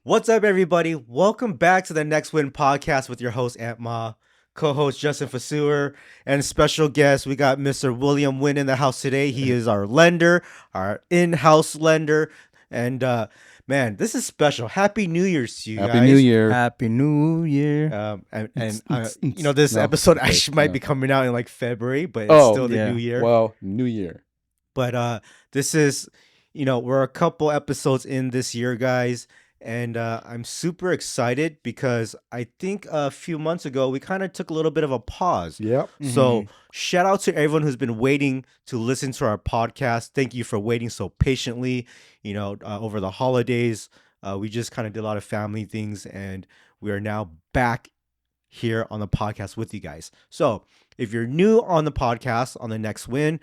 What's up, everybody? Welcome back to the Next Win podcast with your host, Aunt Ma, co-host Justin Vaseur, and special guest. We got Mr. William Wynn in the house today. He is our lender, our in-house lender, and man, this is special. Happy New Year's to you Happy New guys. Year. Happy New Year. This No, episode okay, actually might yeah. be coming out in like February, but it's Oh, still the yeah. new year. Well, New Year. But this is, we're a couple episodes in this year, guys, and I'm super excited because I think a few months ago we kind of took a little bit of a pause. Yep. So shout out to everyone who's been waiting to listen to our podcast. Thank you for waiting so patiently. Over the holidays, we just kind of did a lot of family things, and we are now back here on the podcast with you guys. So if you're new on the podcast on the Next Win,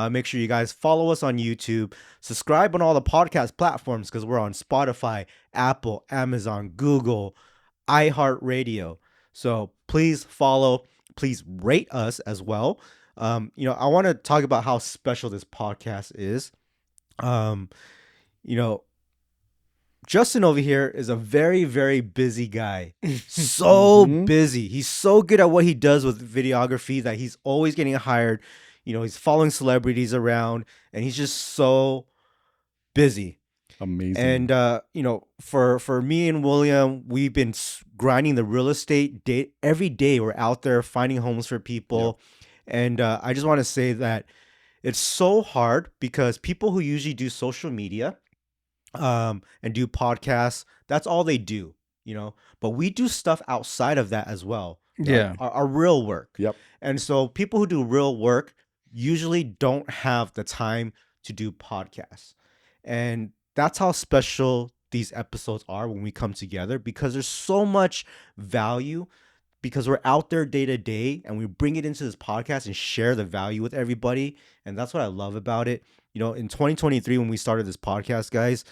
make sure you guys follow us on YouTube, subscribe on all the podcast platforms because we're on Spotify, Apple, Amazon, Google, iHeartRadio. So please follow, please rate us as well. I want to talk about how special this podcast is. Justin over here is a very, very busy guy. So busy. He's so good at what he does with videography that he's always getting hired. He's following celebrities around and he's just so busy. Amazing. And for me and William, we've been grinding the real estate day every day. We're out there finding homes for people. Yep. And I just want to say that it's so hard because people who usually do social media and do podcasts, that's all they do, but we do stuff outside of that as well. Yeah. Our real work. Yep. And so people who do real work usually don't have the time to do podcasts. And that's how special these episodes are when we come together, because there's so much value, because we're out there day to day and we bring it into this podcast and share the value with everybody. And that's what I love about it. In 2023, when we started this podcast, guys,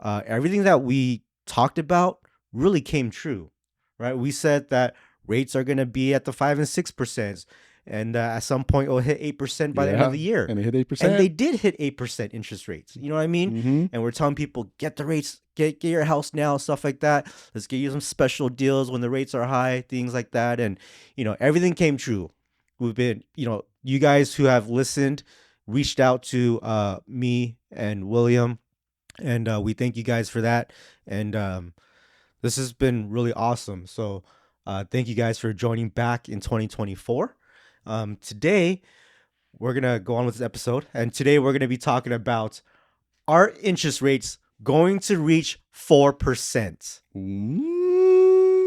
everything that we talked about really came true, right? We said that rates are going to be at the 5 and 6%. And at some point, it'll hit 8% by the end of the year. And they hit 8%. And they did hit 8% interest rates. You know what I mean? Mm-hmm. And we're telling people, get the rates, get your house now, stuff like that. Let's get you some special deals when the rates are high, things like that. And, everything came true. We've been, you guys who have listened, reached out to me and William, and we thank you guys for that. And this has been really awesome. So thank you guys for joining back in 2024. Today, we're going to go on with this episode. And today, we're going to be talking about our interest rates going to reach 4%.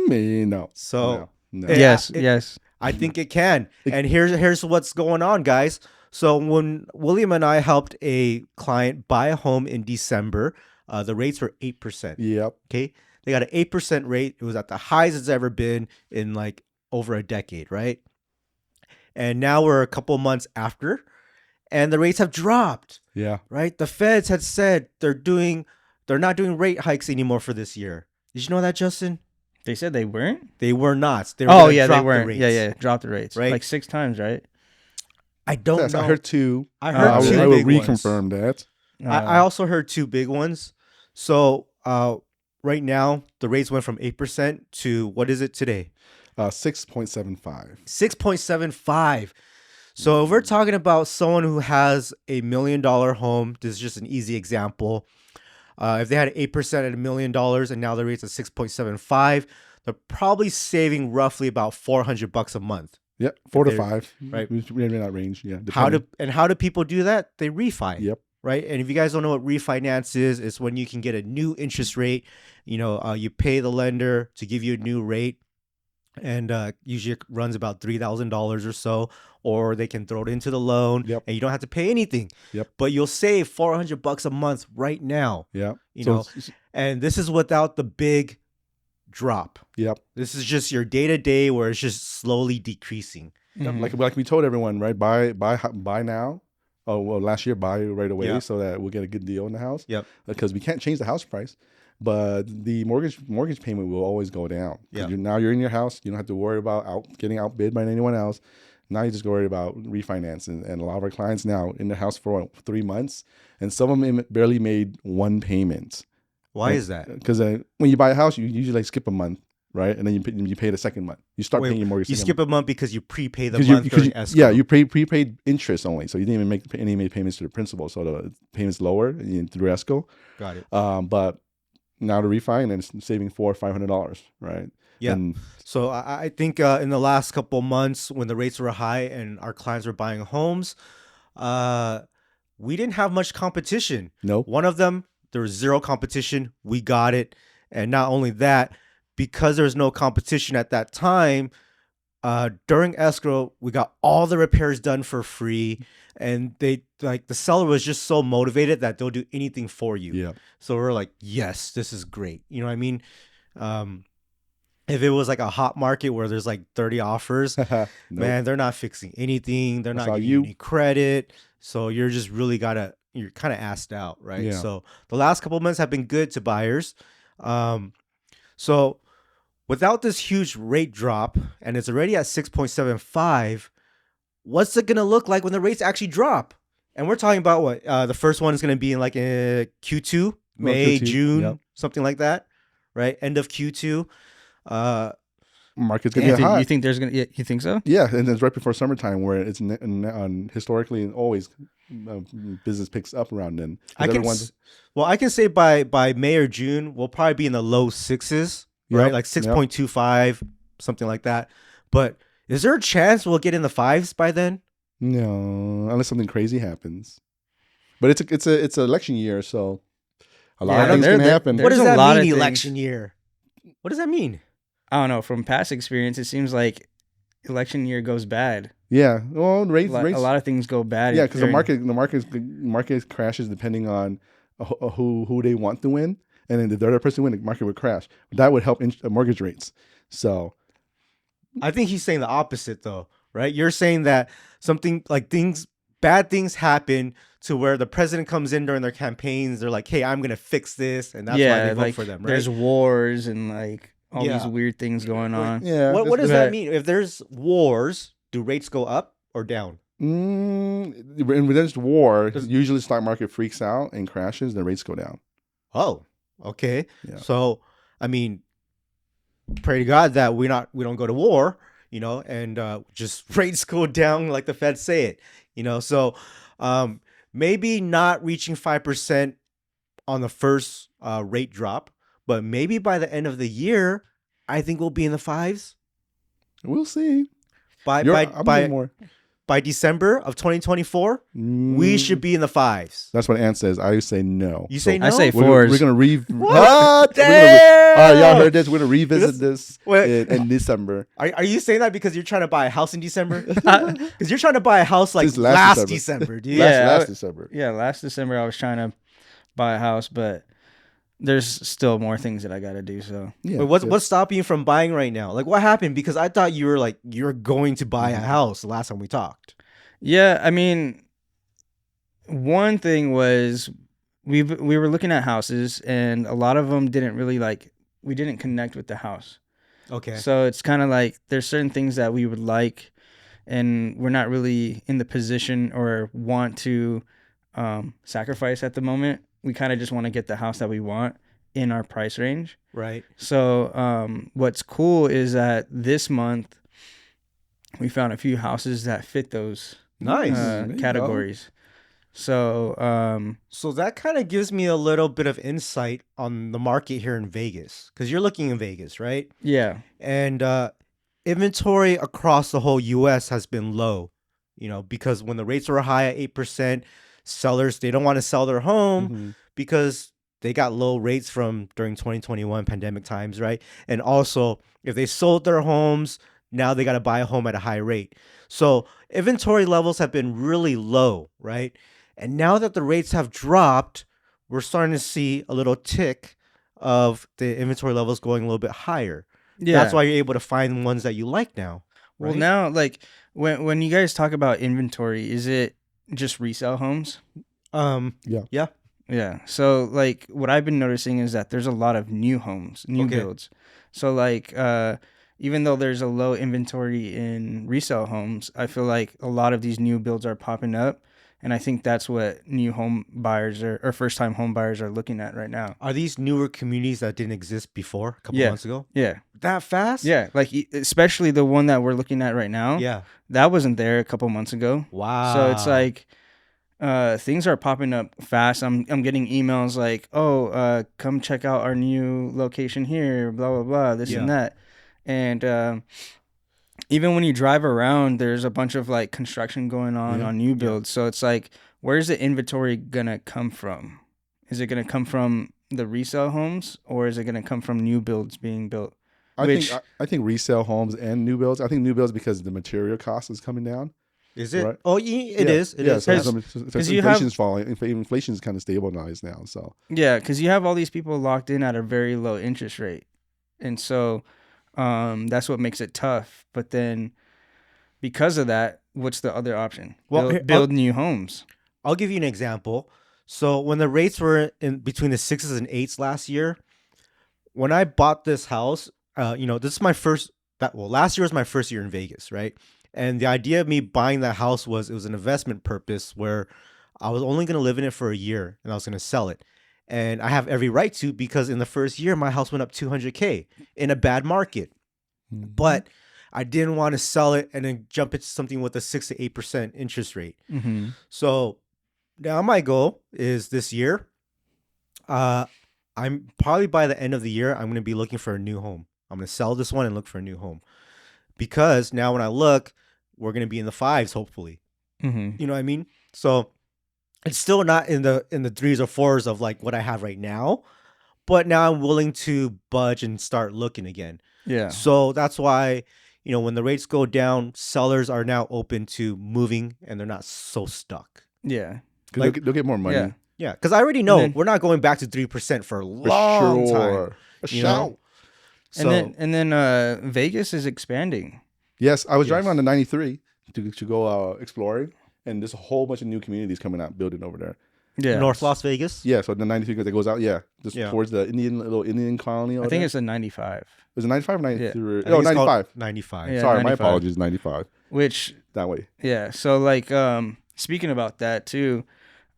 No. So, no. Yes. I think it can. And here's what's going on, guys. So when William and I helped a client buy a home in December, the rates were 8%. Yep. Okay. They got an 8% rate. It was at the highest it's ever been in like over a decade, right? And now we're a couple months after, and the rates have dropped. Yeah. Right? The feds had said they're not doing rate hikes anymore for this year. Did you know that, Justin? They said they weren't? They were not. They were They drop weren't. the rates. Yeah, drop the rates. Right? Like 6 times, right? I don't Yes, know. I heard two. I heard two I will big ones. reconfirm that. I also heard two big ones. So right now, the rates went from 8% to, what is it today? 6.75. 6.75. So if we're talking about someone who has $1 million home, this is just an easy example. If they had 8% at $1 million and now the rate's at 6.75, they're probably saving roughly about $400 a month. Yep. 4 to 5. Right. We're in that range. Yeah. How do people do that? They refi. Yep. Right. And if you guys don't know what refinance is, it's when you can get a new interest rate. You pay the lender to give you a new rate. And usually it runs about $3,000 or so, or they can throw it into the loan. Yep. And you don't have to pay anything. Yep. But you'll save $400 a month right now. Yeah. And this is without the big drop. Yep. This is just your day to day where it's just slowly decreasing. Yep. Like we told everyone, right? Buy now. Oh, well, last year, buy right away so that we'll get a good deal in the house. Yep. Because we can't change the house price, but the mortgage payment will always go down. Yeah. Now you're in your house. You don't have to worry about getting outbid by anyone else. Now you just worry about refinance. And a lot of our clients now in the house for 3 months, and some of them barely made one payment. Why is that? Because when you buy a house, you usually like skip a month, right? And then you pay the second month. You start paying your mortgage. You skip a month because you prepay the 'cause month during you, escrow. yeah, you prepaid interest only, so you didn't even make any payments to the principal, so the payments lower through escrow. Got it. But now to refi, and then it's saving $400 or $500, right? Yeah. And So I think in the last couple months when the rates were high and our clients were buying homes, we didn't have much competition. nope. One of them, there was zero competition. We got it. And not only that, because there was no competition at that time, during escrow, we got all the repairs done for free. And they like the seller was just so motivated that they'll do anything for you. Yeah. So we're like, yes, this is great. You know what I mean? If it was like a hot market where there's like 30 offers, Nope. man, they're not fixing anything. They're That's not all giving you. you any credit. So you're just really you're kind of asked out, right? Yeah. So the last couple of months have been good to buyers. So without this huge rate drop, and it's already at 6.75, what's it gonna look like when the rates actually drop? And we're talking about what? The first one is gonna be in like Q2, May, Q2, June, yep. something like that, right? End of Q2. Market's gonna You get think, hot. you think there's gonna? You think so? Yeah, and it's right before summertime where it's historically always business picks up around then. 'Cause I can say by May or June we'll probably be in the low sixes, right? Yep, Like 6.25, something like that. But is there a chance we'll get in the fives by then? No, unless something crazy happens. But it's an election year, so a lot Yeah, of things there- can there- happen. there- What does There's a that lot mean, of election things. year? What does that mean? I don't know. From past experience, it seems like election year goes bad. Yeah, well, rates. A lot of things go bad. Yeah, because during- the market crashes depending on who they want to win, and then if the other person win, the market would crash. That would help mortgage rates. So I think he's saying the opposite though, right? You're saying that something like bad things happen to where the president comes in during their campaigns. They're like, hey, I'm going to fix this. And that's why they vote for them, right? There's wars and like all Yeah. these weird things going on. yeah, What does Right. that mean? If there's wars, do rates go up or down? when there's war, usually the stock market freaks out and crashes, the rates go down. Oh, okay. Yeah. So, I mean, pray to God that we don't go to war, and just rates go down like the Fed say it, So, maybe not reaching 5% on the first rate drop, but maybe by the end of the year, I think we'll be in the fives. We'll see. By December of 2024, we should be in the fives. That's what Ant says. I say no. You say no? I say We're fours. gonna What? Damn! All right, y'all heard this. We're gonna revisit this in December. Are you saying that because you're trying to buy a house in December? Because you're trying to buy a house like Since last last December, dude. Last December. Yeah, last December I was trying to buy a house, but there's still more things that I got to do. So Yeah. But what's stopping you from buying right now? Like, what happened? Because I thought you were going to buy a house the last time we talked. yeah, I mean, one thing was we were looking at houses, and a lot of them didn't really we didn't connect with the house. Okay. So it's kind of like there's certain things that we would like, and we're not really in the position or want to sacrifice at the moment. We kind of just want to get the house that we want in our price range. Right. So what's cool is that this month we found a few houses that fit those Nice. There you go. categories. So So that kind of gives me a little bit of insight on the market here in Vegas, because you're looking in Vegas, right? yeah, And inventory across the whole U.S. has been low, because when the rates were high at 8%, sellers, they don't want to sell their home Mhm. because they got low rates from during 2021 pandemic times, right? And also, if they sold their homes, now they got to buy a home at a high rate. So inventory levels have been really low, right? And now that the rates have dropped, we're starting to see a little tick of the inventory levels going a little bit higher. yeah. That's why you're able to find ones that you like now. Well, right? now when you guys talk about inventory, is it just resale homes? Yeah. So what I've been noticing is that there's a lot of new homes, new Okay. builds. So even though there's a low inventory in resale homes, I feel like a lot of these new builds are popping up, And I think that's what new home buyers or first time home buyers are looking at right now. Are these newer communities that didn't exist before a couple Yeah. months ago? Yeah. That fast? Yeah. Like especially the one that we're looking at right now. Yeah. That wasn't there a couple months ago. Wow. So it's like things are popping up fast. I'm getting emails like, oh, come check out our new location here, blah blah blah, this and that. And even when you drive around, there's a bunch of like construction going on new builds. So it's like, where's the inventory gonna come from? Is it gonna come from the resale homes, or is it gonna come from new builds being built? I think resale homes and new builds. I think new builds because the material cost is coming down. Is it? Right? Oh, it is. It is. So you inflation's falling. Inflation's kind of stabilized now. So yeah, because you have all these people locked in at a very low interest rate, and so that's what makes it tough. But then, because of that, what's the other option? Well, build new homes. I'll give you an example. So when the rates were in between the 6s and 8s last year, when I bought this house, this is my last year was my first year in Vegas, right? And the idea of me buying that house was it was an investment purpose where I was only going to live in it for a year and I was going to sell it. And I have every right to, because in the first year, my house went up $200K in a bad market. Mm-hmm. But I didn't want to sell it and then jump into something with a 6 to 8% interest rate. Mm-hmm. So now my goal is this year, I'm probably by the end of the year, I'm going to be looking for a new home. I'm going to sell this one and look for a new home. Because now when I look, we're going to be in the 5s, hopefully. Mm-hmm. You know what I mean? So it's still not in the 3s or 4s of like what I have right now. But now I'm willing to budge and start looking again. Yeah. So that's why, when the rates go down, sellers are now open to moving and they're not so stuck. Yeah. Like, they'll get more money. Yeah. Because I already know we're not going back to 3% for a long time. So, and then Vegas is expanding. Yes, I was driving on the 93 to go exploring, and there's a whole bunch of new communities coming out, building over there. Yeah, North Las Vegas. Yeah, so the 93 that goes out, towards the little Indian colony. I think it's a 95. Was it 95 or 93? Yeah. No, 95. 95. Yeah, Sorry, 95. my apologies. 95. Which that way. Yeah. So like, speaking about that too,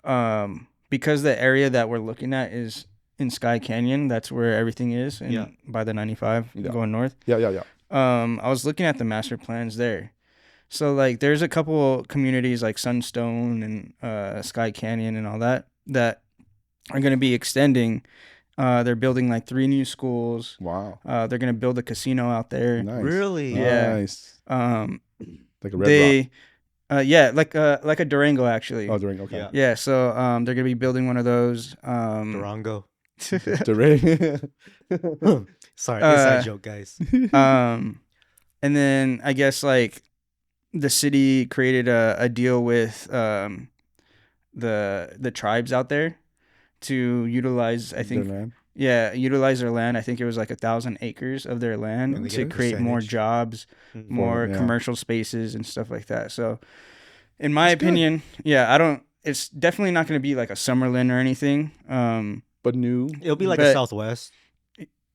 because the area that we're looking at is in Sky Canyon, that's where everything is, by the 95 going north. Yeah. I was looking at the master plans there. So like there's a couple communities like Sunstone and Sky Canyon and all that are going to be extending. They're building like 3 new schools. Wow. They're going to build a casino out there. Nice. Really? Yeah. Nice. Like a Red Rock. Yeah, like a Durango actually. Oh, Durango. Okay. Yeah. So they're going to be building one of those. Durango. Durango. Sorry, inside joke, guys. And then I guess like the city created a deal with the tribes out there to utilize, I think, utilize their land. I think it was like 1,000 acres of their land to create more jobs, more commercial spaces and stuff like that. So in my opinion, it's definitely not going to be like a Summerlin or anything. But new. It'll be like a Southwest.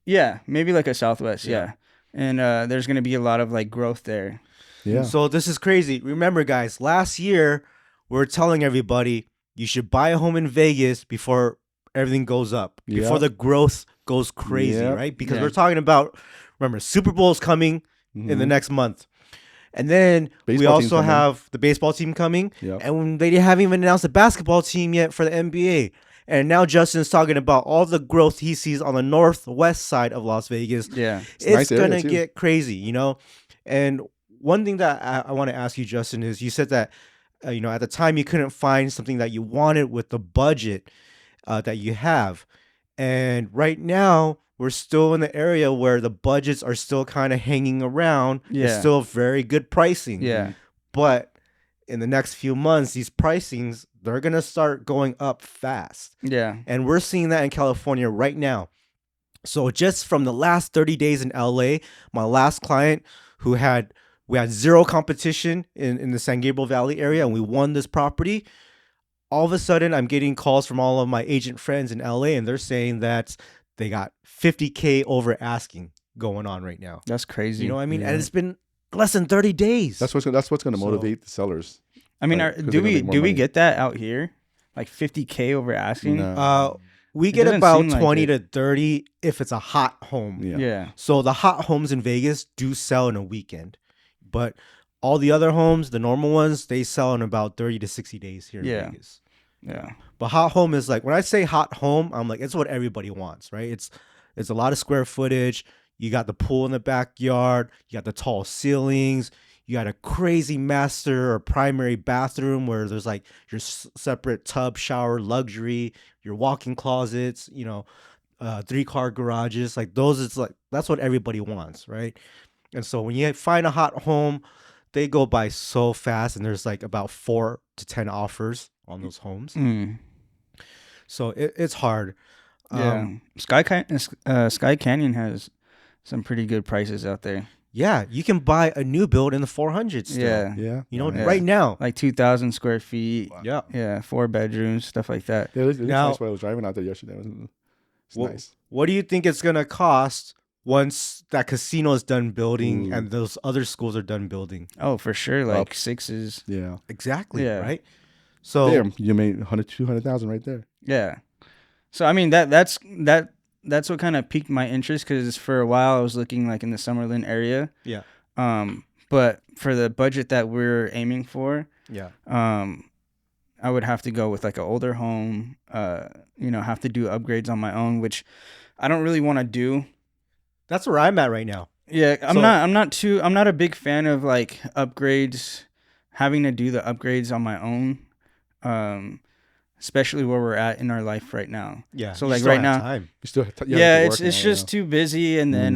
Yeah, maybe like a Southwest, yeah. And there's going to be a lot of like growth there. Yeah. So this is crazy. Remember, guys, last year we were telling everybody you should buy a home in Vegas before everything goes up, before the growth goes crazy, right? Because we're talking about, remember, Super Bowl is coming in the next month. And then we also have the baseball team coming. Yep. And they haven't even announced the basketball team yet for the NBA. And now Justin's talking about all the growth he sees on the northwest side of Las Vegas. Yeah. It's going to get crazy, And one thing that I want to ask you, Justin, is you said that, at the time you couldn't find something that you wanted with the budget that you have. And right now, we're still in the area where the budgets are still kind of hanging around. Yeah. It's still very good pricing. Yeah. But in the next few months, these pricings, they're going to start going up fast. Yeah. And we're seeing that in California right now. So just from the last 30 days in LA, my last client we had zero competition in the San Gabriel Valley area, and we won this property. All of a sudden, I'm getting calls from all of my agent friends in LA, and they're saying that they got $50K over asking going on right now. That's crazy. You know what I mean? Yeah. And it's been less than 30 days. That's what's going to motivate the sellers. I mean, Right, 'cause do they're gonna we make more do we money. get that out here? Like 50K over asking? No. We It get doesn't about seem like 20 it. to 30 if it's a hot home. Yeah. Yeah. So the hot homes in Vegas do sell in a weekend, but all the other homes, the normal ones, they sell in about 30 to 60 days here in Yeah. Vegas. Yeah. But hot home is like, when I say hot home, I'm like, it's what everybody wants, right? It's a lot of square footage. You got the pool in the backyard. You got the tall ceilings. You got a crazy master or primary bathroom where there's like your separate tub, shower, luxury, your walk-in closets, 3-car garages. Like those, it's like, that's what everybody wants, right? And so when you find a hot home, they go by so fast, and there's like about 4 to 10 offers on those homes. Mm. So it's hard. Yeah. Sky Canyon has some pretty good prices out there. Yeah, you can buy a new build in the 400s still. Yeah. Yeah. Yeah. Right now. Like 2,000 square feet. Yeah. Yeah. 4 bedrooms, stuff like that. Yeah, it looks Now- nice when I was driving out there yesterday. It's Well, nice. What do you think it's going to cost once that casino is done building Ooh. and those other schools are done building? Oh, for sure. Like Up. 6s. Yeah. Exactly, Yeah. right? So Damn, you made 100, 200,000 right there. Yeah. So I mean that's what kind of piqued my interest, because for a while I was looking like in the Summerlin area. Yeah. But for the budget that we're aiming for, yeah. I would have to go with like an older home. Have to do upgrades on my own, which I don't really want to do. That's where I'm at right now. Yeah, I'm So- not a big fan of like upgrades, having to do the upgrades on my own. Especially where we're at in our life right now. Yeah. So, you like, still right have now- time. You still have to It's work it's now, just too busy, and then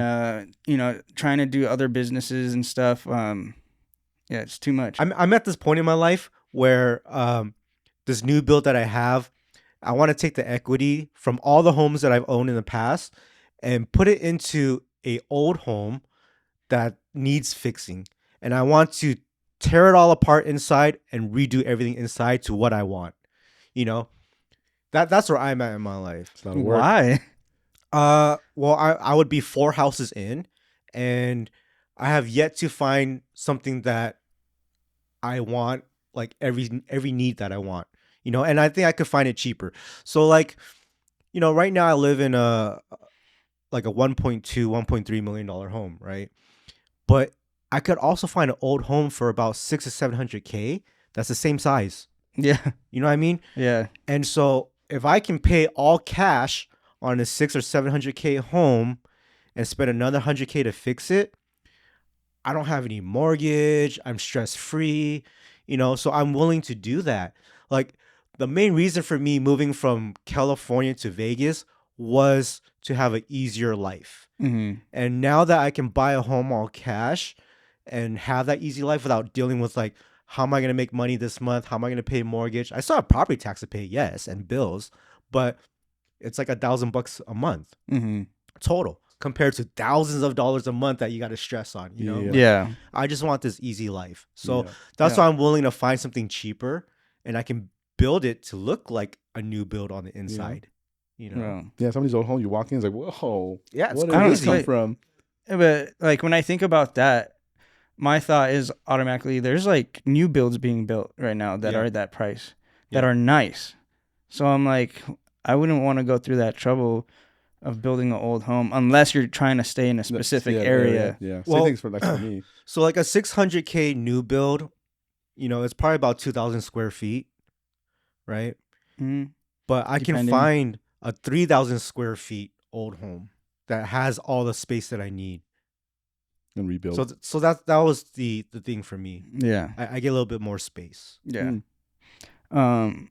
trying to do other businesses and stuff. It's too much. I'm at this point in my life where this new build that I have, I want to take the equity from all the homes that I've owned in the past and put it into a old home that needs fixing. And I want to tear it all apart inside and redo everything inside to what I want. That's where I'm at in my life. It's a lot of work. Why? Well, I would be 4 houses in, and I have yet to find something that I want, like every need that I want, and I think I could find it cheaper. So like, right now I live in a 1.3 million dollar home, right? But I could also find an old home for about 600 to 700K. That's the same size. Yeah. You know what I mean? Yeah. And so if I can pay all cash on a 600 or 700K home and spend another 100K to fix it, I don't have any mortgage. I'm stress free, so I'm willing to do that. Like the main reason for me moving from California to Vegas was to have an easier life. Mm-hmm. And now that I can buy a home all cash and have that easy life without dealing with like, how am I going to make money this month? How am I going to pay mortgage? I still have property tax to pay, yes, and bills, but it's like $1,000 a month Mm-hmm. total compared to thousands of dollars a month that you got to stress on, Yeah. Yeah. I just want this easy life. So Yeah. that's Yeah. why I'm willing to find something cheaper, and I can build it to look like a new build on the inside. Well, Yeah, some of these old homes you walk in, it's like, whoa. Yeah, it's What I did don't this come say- from? but like when I think about that, my thought is automatically there's like new builds being built right now that Yeah. are that price, that Yeah. are nice. So I'm like, I wouldn't want to go through that trouble of building an old home unless you're trying to stay in a specific Yeah, area. Yeah. Well- Same things for me. So like a 600K new build, it's probably about 2,000 square feet, right? Mhm. But I can Depending. find a 3,000 square feet old home that has all the space that I need. And rebuild. So that was the thing for me. Yeah. I get a little bit more space. Yeah. Mm.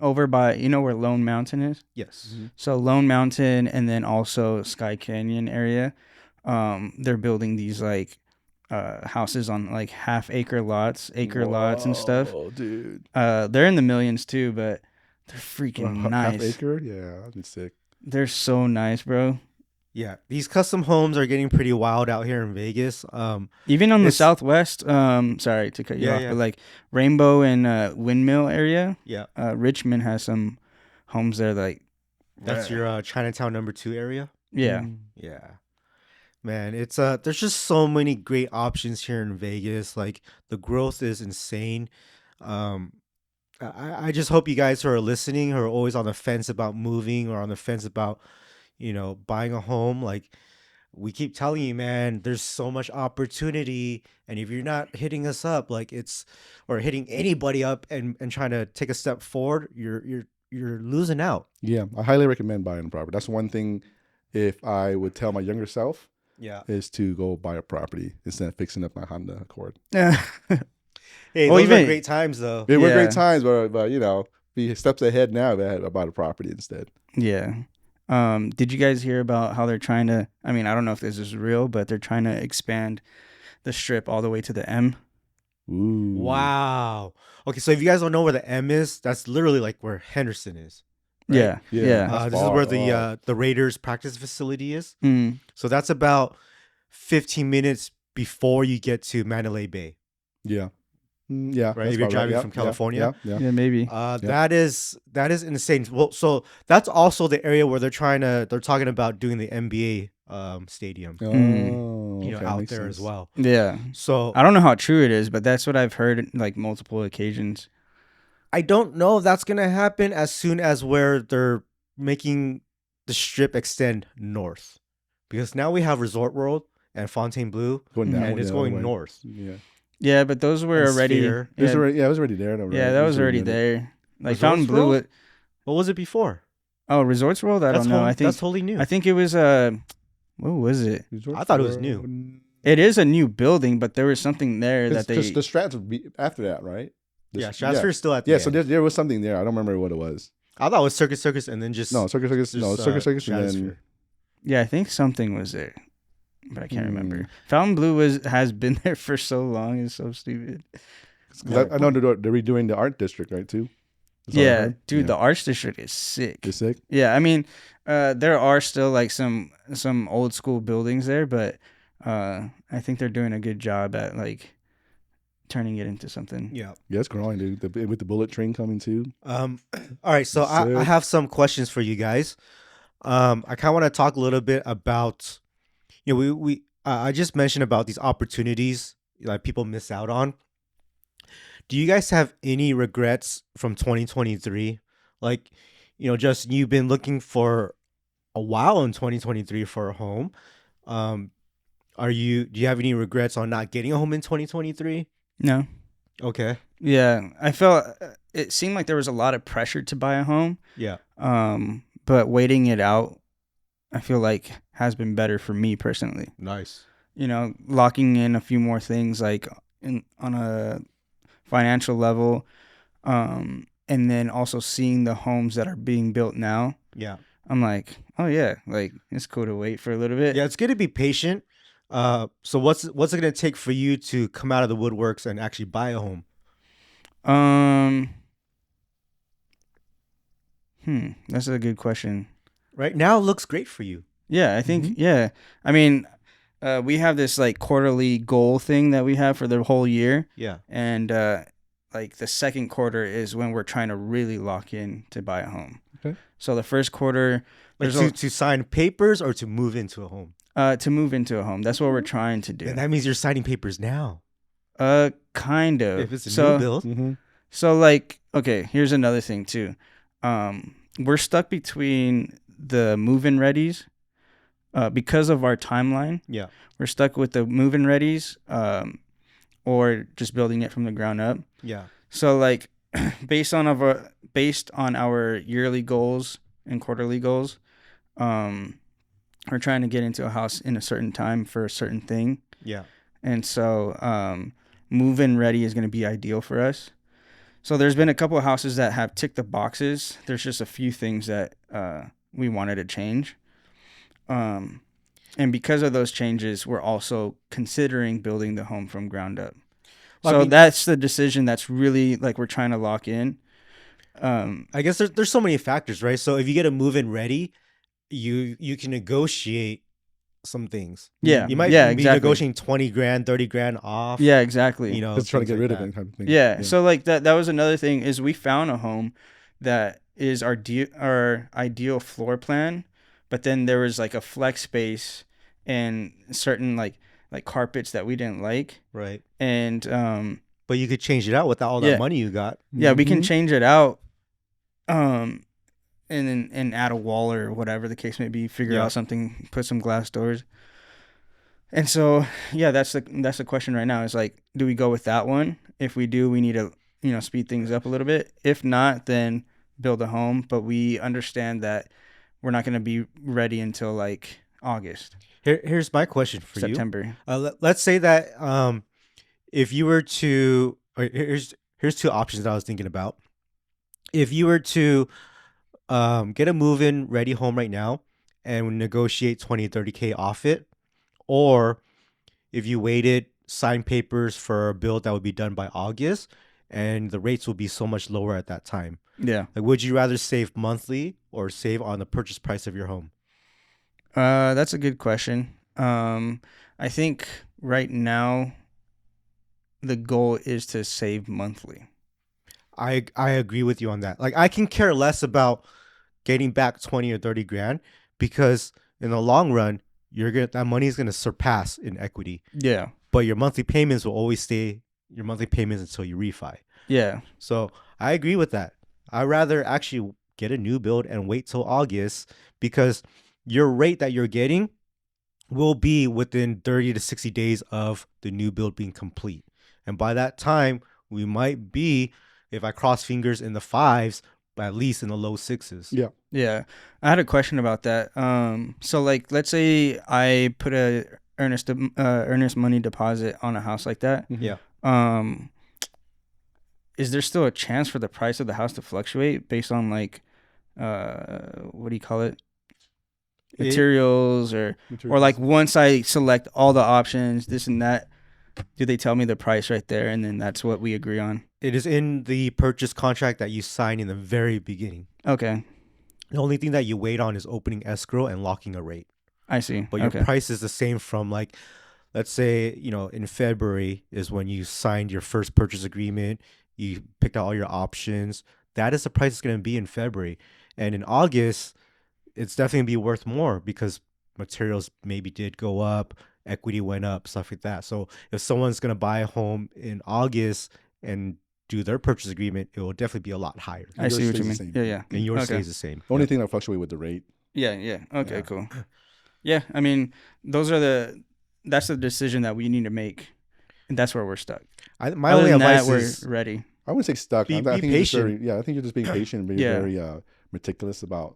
Over by where Lone Mountain is. Yes. Mm-hmm. So Lone Mountain and then also Sky Canyon area. They're building these like houses on like acre lots and stuff. Oh, dude. They're in the millions too, but they're freaking Half nice. acre? Yeah, that'd be sick. They're so nice, bro. Yeah. These custom homes are getting pretty wild out here in Vegas. Even on the It's- Southwest, sorry to cut you Yeah, off, yeah. but like Rainbow and Windmill area, Yeah. Richmond has some homes there like That's your Chinatown #2 area. yeah. Mm. Yeah. Man, it's there's just so many great options here in Vegas. Like the growth is insane. Um, I just hope you guys who are listening, who are always on the fence about moving or on the fence about, buying a home, like we keep telling you, man, there's so much opportunity. And if you're not hitting us up, like or hitting anybody up and trying to take a step forward, you're losing out. Yeah, I highly recommend buying a property. That's one thing. If I would tell my younger self, Yeah. is to go buy a property instead of fixing up my Honda Accord. Hey, Well, those were even- great times though. They were Yeah. great times, but be steps ahead now. If I bought a property instead. Yeah. Did you guys hear about how they're trying to? I mean, I don't know if this is real, but they're trying to expand the strip all the way to the M. Ooh, Wow. Okay, so if you guys don't know where the M is, that's literally like where Henderson is. Right? Yeah. Yeah. Yeah. That's This is far. where Oh. the Raiders practice facility is. Mm. So that's about 15 minutes before you get to Mandalay Bay. Yeah. Yeah. Right, that's if you're about driving Yeah, from California. Yeah. Yeah. Maybe. That is insane. Well, so that's also the area where they're talking about doing the NBA stadium, Oh, out makes there as sense. well. Yeah. So I don't know how true it is, but that's what I've heard like multiple occasions. I don't know if that's gonna happen as soon as where they're making the strip extend north, because now we have Resort World and Fontainebleau, Going down, and it's the other going way. north. Yeah. Yeah, but those were And already. Sphere. It was Yeah, already. Yeah, it was already there. Though, yeah, right? that It was already doing it. there. Like Resorts Fountain Blue. World? What was it before? Oh, Resorts World. I don't know. I think that's totally new. I think it was what was it? Resort I thought it was World. new. It is a new building, but there was something there It's that they. just the Strats would be after that, right? Yeah, Stratosphere's still at the Yeah, end. so there was something there. I don't remember what it was. I thought it was Circus, and then just No, Circus, just, and then Stratosphere. Yeah, I think something was there, but I can't remember. Hmm. Fountain Blue has been there for so long. It's so stupid. 'Cause I know they're redoing the art district, right? Too. That's all I Yeah, heard. dude, Yeah. the Arts District is sick. It's sick. Yeah, I mean, there are still like some old school buildings there, but I think they're doing a good job at like turning it into something. Yeah. Yeah, it's growing, dude. With the bullet train coming too. All right, so I Sick. have some questions for you guys. I kind of want to talk a little bit about, I just mentioned about these opportunities that people miss out on. Do you guys have any regrets from 2023? Like, just you've been looking for a while in 2023 for a home. Do you have any regrets on not getting a home in 2023? No. Okay. Yeah, I felt it seemed like there was a lot of pressure to buy a home. Yeah. But waiting it out, I feel like has been better for me personally. Nice. Locking in a few more things like on a financial level, and then also seeing the homes that are being built now. Yeah. I'm like, oh yeah, like it's cool to wait for a little bit. Yeah, it's good to be patient. So what's it gonna take for you to come out of the woodworks and actually buy a home? That's a good question. Right now it looks great for you. Yeah, I think yeah. I mean, we have this like quarterly goal thing that we have for the whole year, Yeah. and like the second quarter is when we're trying to really lock in to buy a home. Okay. So the first quarter, Like there's to sign papers or to move into a home. to move into a home. That's what we're trying to do. And that means you're signing papers now. Kind of. If it's a so, new build. Mm-hmm. So like, okay, here's another thing too. We're stuck between the move-in readies, because of our timeline. Yeah. We're stuck with the move-in readies, or just building it from the ground up. Yeah. So like, based on our yearly goals and quarterly goals, we're trying to get into a house in a certain time for a certain thing. Yeah. And so move-in ready is going to be ideal for us. So there's been a couple of houses that have ticked the boxes. There's just a few things that we wanted to change. And because of those changes, we're also considering building the home from ground up. Well, So I mean, that's the decision that's really like we're trying to lock in. I guess there's so many factors, right? So if you get a move in ready, you can negotiate some things. Yeah. You might yeah, be exactly. negotiating 20 grand, 30 grand off. Yeah, exactly. Just trying to get things rid like of that. it, kind of thing. Yeah. So like that was another thing is we found a home that is our ideal floor plan, but then there was like a flex space and certain like carpets that we didn't like. Right. And But you could change it out with all that Yeah. money you got. Yeah, we can Mhm. change it out, and then add a wall or whatever the case may be. Figure Yeah. out something, put some glass doors. And so, yeah, that's the question right now. Is like, do we go with that one? If we do, we need to speed things up a little bit. If not, then build a home. But we understand that we're not going to be ready until like August, Here's my question for you. September. Let's say that if you were to, or here's two options that I was thinking about. If you were to get a move-in ready home right now and negotiate 20, 30K off it, or if you waited, sign papers for a build that would be done by August, and the rates will be so much lower at that time. Yeah. Like, would you rather save monthly or save on the purchase price of your home? That's a good question. I think right now the goal is to save monthly. I agree with you on that. Like, I can care less about getting back 20 or 30 grand because in the long run, that money is gonna surpass in equity. Yeah. But your monthly payments will always stay your monthly payments until you refi. Yeah. So I agree with that. I'd rather actually get a new build and wait till August because your rate that you're getting will be within 30 to 60 days of the new build being complete. And by that time, we might be, if I cross fingers, in the fives, but at least in the low sixes. Yeah. Yeah. I had a question about that. So like, let's say I put a earnest money deposit on a house like that. Mhm. Yeah. Is there still a chance for the price of the house to fluctuate based on like, what do you call it? Materials or like once I select all the options, this and that, do they tell me the price right there and then that's what we agree on? It is in the purchase contract that you sign in the very beginning. Okay. The only thing that you wait on is opening escrow and locking a rate. I see. But your Okay. price is the same from, like, let's say, in February is when you signed your first purchase agreement, you picked out all your options. That is the price it's going to be in February. And in August, it's definitely going to be worth more because materials maybe did go up, equity went up, stuff like that. So if someone's going to buy a home in August and do their purchase agreement, it will definitely be a lot higher. I see what you stays the mean. same. Yeah. And yours Okay. stays the same. The only thing that fluctuate with the rate. Yeah. Okay, Yeah. cool. Yeah, I mean, that's the decision that we need to make, and that's where we're stuck. My Other only than that, advice is we're ready. I wouldn't say stuck. Be I think you're just patient. I think you're just being patient and being Yeah. very meticulous about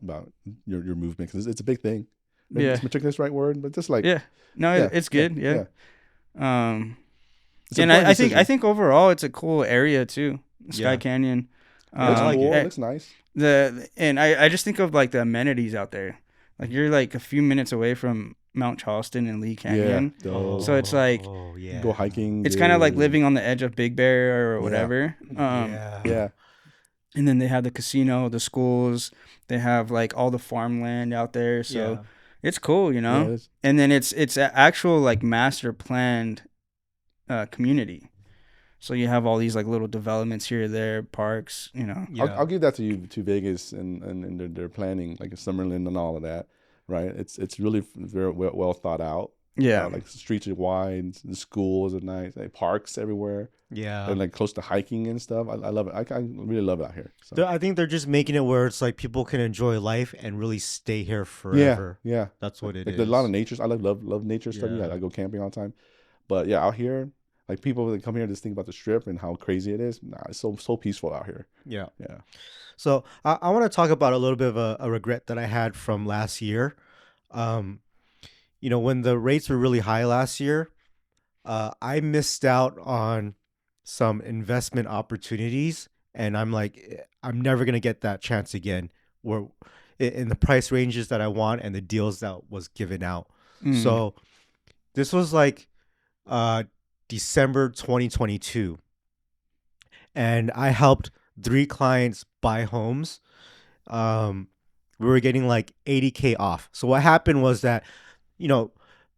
your movement because it's a big thing. Maybe Yeah. Is meticulous right word? But just like Yeah. No, yeah, it's good. Yeah. It's And important I decision. think overall it's a cool area too, Sky Yeah. Canyon. It looks like cool. it. It looks nice. I just think of like the amenities out there. Like you're like a few minutes away from Mount Charleston and Lee Canyon. Yeah. Oh. So it's like yeah. Go hiking. it's kind of like yeah. living on the edge of Big Bear or Yeah. whatever. Yeah. And then they have the casino, the schools. They have like all the farmland out there. So it's cool, Yeah, it is. And then it's an actual like master planned community. So you have all these like little developments here, there, parks. Yeah. I'll give that to you to Vegas and their planning like Summerlin and all of that. Right. It's really very well thought out. Yeah. Like the streets are wide, the schools are nice, like parks everywhere, Yeah. and like close to hiking and stuff. I love it. I really love it out here. So. I think they're just making it where it's like people can enjoy life and really stay here forever. Yeah. That's what it like is. There's a lot of nature. I love nature stuff. Yeah. I go camping all the time. But yeah, out here, like people that come here just think about the strip and how crazy it is. Nah, it's so peaceful out here. Yeah. Yeah. So I want to talk about a little bit of a regret that I had from last year. When the rates were really high last year, I missed out on some investment opportunities, and I'm like, I'm never gonna get that chance again. Where in the price ranges that I want and the deals that was given out. Mm. So this was like December 2022, and I helped 3 clients buy homes. We were getting like 80K off. So what happened was that,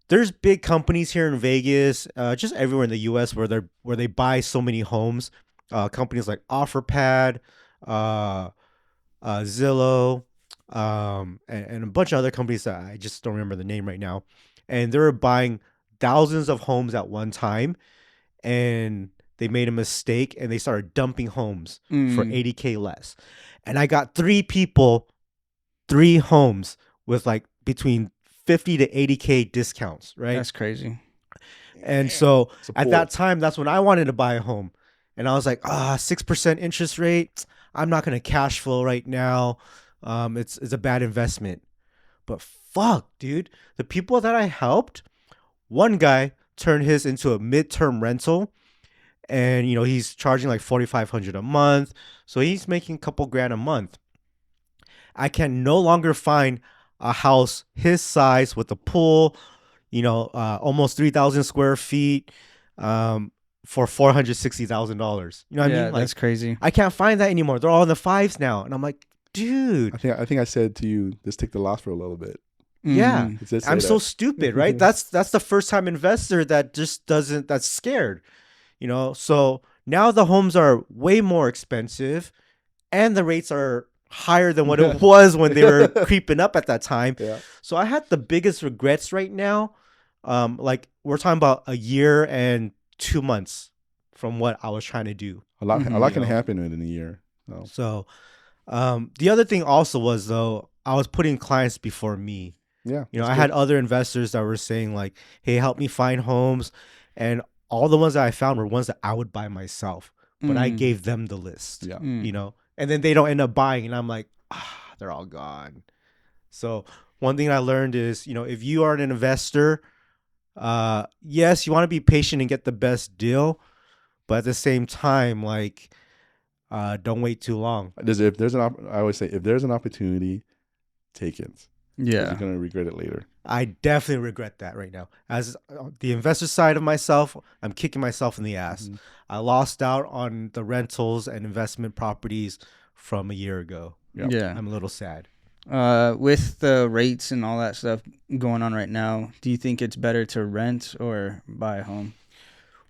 there's big companies here in Vegas, just everywhere in the U.S. where they buy so many homes. Companies like OfferPad, Zillow, and a bunch of other companies that I just don't remember the name right now. And they were buying thousands of homes at one time, and they made a mistake and they started dumping homes for Mm. $80K less. And I got 3 people, 3 homes with like between 50 to $80K discounts, right? That's crazy. And so It's a at pool. that time, that's when I wanted to buy a home. And I was like, 6% interest rate. I'm not going to cash flow right now. It's a bad investment. But fuck, dude, the people that I helped, one guy turned his into a midterm rental, and he's charging like $4,500 a month, so he's making a couple grand a month. I can no longer find a house his size with a pool, almost 3,000 square feet, for $460,000. You know what I mean? Like, That's crazy. I can't find that anymore. They're all in the 5s now, and I'm like, dude. I think I said to you, just take the loss for a little bit. Yeah, Mhm. It did say I'm so that. stupid, right? That's the first time investor that just doesn't, that's scared, So now the homes are way more expensive, and the rates are higher than what it was when they were creeping up at that time. Yeah. So I had the biggest regrets right now. Like we're talking about a year and 2 months from what I was trying to do. A lot can know. happen within a year. So, So, the other thing also was though, I was putting clients before me. yeah. I had other investors that were saying like, "Hey, help me find homes," and all the ones that I found were ones that I would buy myself, but I Mm. gave them the list. Yeah. Mm. And then they don't end up buying, and I'm like, they're all gone. So one thing I learned is, if you are an investor, yes, you want to be patient and get the best deal, but at the same time, like, don't wait too long. I always say, if there's an opportunity, take it. 'Cause Yeah. you're gonna regret it later. I definitely regret that right now. As the investor side of myself, I'm kicking myself in the ass. Mhm. I lost out on the rentals and investment properties from a year ago. Yeah. Yeah. I'm a little sad. With the rates and all that stuff going on right now, do you think it's better to rent or buy a home?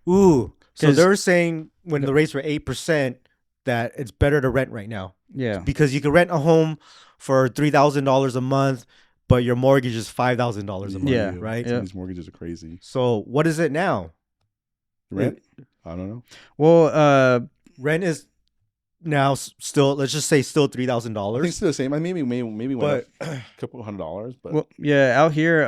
Ooh, so 'Cause- they're saying when the rates were 8% that it's better to rent right now Yeah. because you can rent a home for $3,000 a month, but your mortgage is $5,000 a month, Yeah. right? Yeah. These mortgages are crazy. So what is it now? Rent? I don't know. Well, Rent is now still, let's just say still I think it's $3,000. still the same. Maybe went But up a couple $100s, but well, yeah, out here,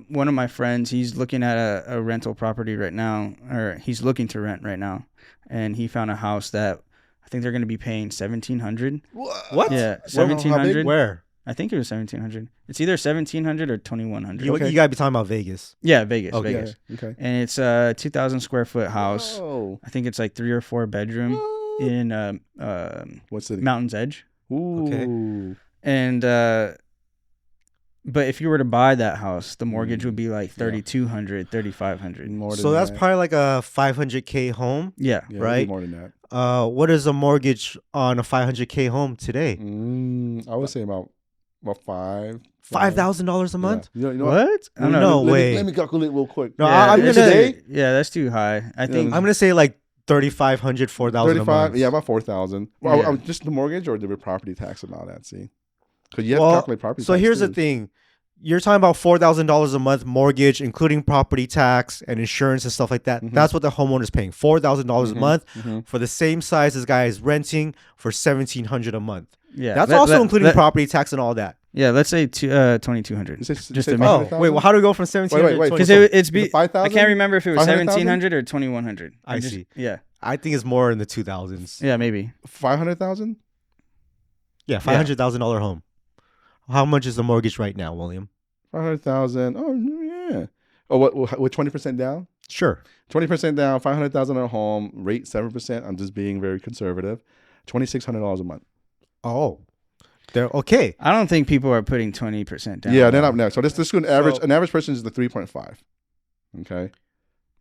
one of my friends, he's looking at a rental property right now, or he's looking to rent right now, and he found a house that I think they're going to be paying $1,700. what? Yeah, How big? 1,700. Where? I think it was 1,700. It's either 1,700 or 2,100. You, Okay. you gotta be talking about Vegas. Yeah, Vegas, Okay. Vegas, yeah, okay. and it's a 2,000 square foot house. Oh, I think it's like 3 or 4 bedroom what? in What's the Mountain's Edge. Ooh. And but if you were to buy that house, the mortgage would be like 3,200, 3,500. More than So that's that. probably like a $500K home. Yeah. Yeah, it'd be right? more than that. What is a mortgage on a $500K home today? I would say about five. $5,000 a month? Yeah. You know What? I don't know. No let me- way. Let me calculate real quick. No, Yeah, I'm that's gonna too- yeah, that's too high. I think I'm gonna say like 3,500, 4,000 a 35. month. Yeah, about 4,000. Well, Yeah. just the mortgage or the property tax and all that. See, because you have Well, to calculate property. so tax here's the too. thing. You're talking about $4,000 a month mortgage, including property tax and insurance and stuff like that. Mhm. That's what the homeowner's paying. $4,000 a Mhm. month Mhm. for the same size this guy is renting for $1,700 a month. yeah. That's Let- also let- including let- property tax and all that. Yeah, let's say 2,200. You say- Just you say to make- Oh, 500,000? wait. Well, how do we go from 1,700 wait, to Because 20? it's Is it 5,000? I can't remember if it was 500,000? 1,700 or 2,100. I see. Yeah. I think it's more in the 2000s. Yeah, maybe. 500,000. Yeah, $500,000 home. How much is the mortgage right now, William? 500,000. Oh yeah. Oh, what? 20% down. Sure. 20% down. 500,000 on a home. Rate 7%. I'm just being very conservative. $2,600 a month. Oh, they're okay. I don't think people are putting 20% down. Yeah, then up next. So this is an average. So- An average person is the 3.5. Okay,